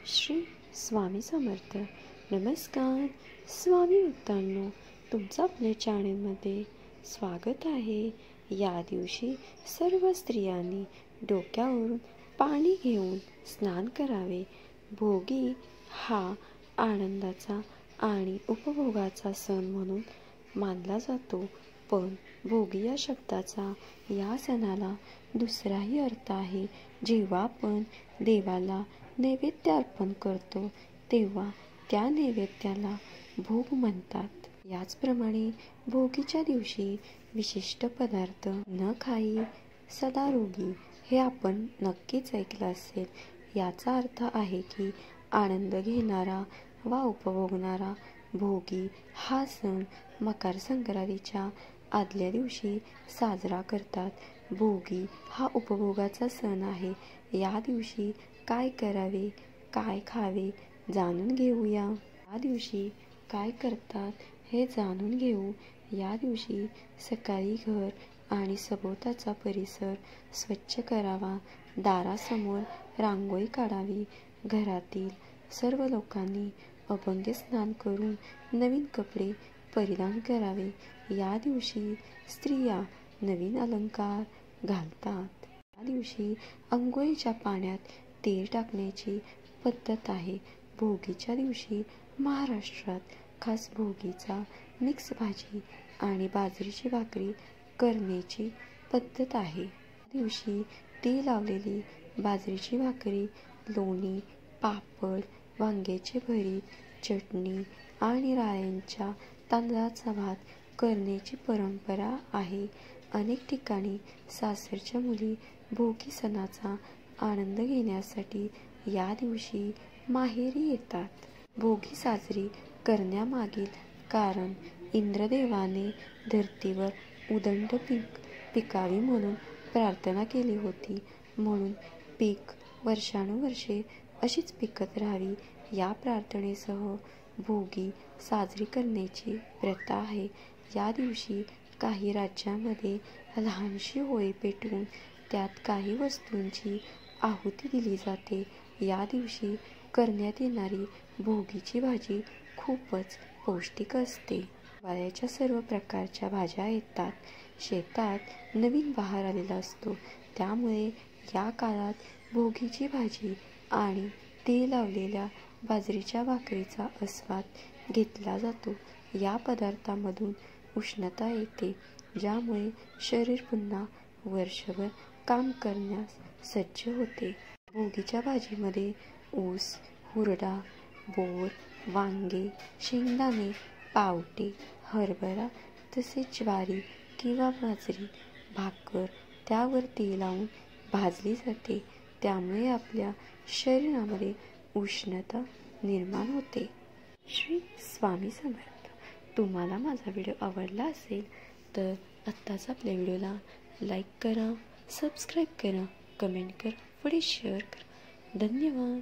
श्री स्वामी समर्थ. नमस्कार स्वामी मित्रांनो, तुमचं आपल्या चॅनलमध्ये स्वागत आहे. या दिवशी सर्व स्त्रियांनी डोक्यावरून पाणी घेऊन स्नान करावे. भोगी हा आनंदाचा आणि उपभोगाचा सण म्हणून मानला जातो. पण भोगी या शब्दाचा या सणाला दुसराही अर्थ आहे. जेव्हा आपण देवाला नैवेद्य अर्पण करतो तेव्हा त्या नैवेद्याला भोग म्हणतात. याचप्रमाणे भोगीच्या दिवशी विशिष्ट पदार्थ न खाई सदा रोगी हे आपण नक्कीच ऐकलं असेल. याचा अर्थ आहे की आनंद घेणारा वा उपभोगणारा. भोगी हा सण मकर संक्रांतीच्या आदल्या दिवशी साजरा करतात. भोगी हा उपभोगाचा सण आहे. या दिवशी काय करावे, काय खावे जाणून घेऊया. या दिवशी काय करतात हे जाणून घेऊ. या दिवशी सकाळी घर आणि सभोवताचा परिसर स्वच्छ करावा. दारासमोर रांगोळी काढावी. घरातील सर्व लोकांनी अभंग स्नान करून नवीन कपडे परिधान करावे. या दिवशी स्त्रिया नवीन अलंकार घालतात. या दिवशी अंघोळीच्या पाण्यात तेल टाकण्याची पद्धत आहे. भोगीच्या दिवशी महाराष्ट्रात खास भोगीचा मिक्स भाजी आणि बाजरीची भाकरी करण्याची पद्धत आहे. या दिवशी तेल लावलेली बाजरीची भाकरी, लोणी, पापड, वांग्याचे भरीत, चटणी आणि राळ्यांच्या तांदळाचा भात करण्याची परंपरा आहे. अनेक ठिकाणी सासरच्या मुली भोगी सणाचा आनंद घेण्यासाठी या दिवशी माहेरी येतात. भोगी साजरी करण्यामागील कारण इंद्रदेवाने धरतीवर उदंड पिकावी म्हणून प्रार्थना केली होती. म्हणून पीक वर्षानुवर्षे अशीच पिकत राहावी या प्रार्थनेसह भोगी साजरी करण्याची प्रथा आहे. या दिवशी काही राज्यांमध्ये लहानशी होळी पेटवून त्यात काही वस्तूंची आहुती दिली जाते. या दिवशी करण्यात येणारी भोगीची भाजी खूपच पौष्टिक असते. हिवाळ्याच्या सर्व प्रकारच्या भाज्या येतात. शेतात नवीन बहार आलेला असतो. त्यामुळे या काळात भोगीची भाजी आणि तेल लावलेल्या बाजरीच्या भाकरीचा आस्वाद घेतला जातो. या पदार्थामधून उष्णता येते, ज्यामुळे शरीर पुन्हा वर्षभर काम करण्यास सज्ज होते. भोगीच्या भाजीमध्ये ऊस, हुरडा, बोर, वांगे, शेंगदाणे, पावटे, हरभरा तसेच ज्वारी किंवा बाजरी भाकर त्यावर तेल लावून भाजली जाते. त्यामुळे आपल्या शरीरामध्ये उष्णता निर्माण होते. श्री स्वामी समर्थ. तुम्हाला माझा व्हिडिओ आवडला असेल तर आत्ताच आपल्या व्हिडिओला लाईक करा, सबस्क्राईब करा, कमेंट करा, पुढे शेअर करा. धन्यवाद.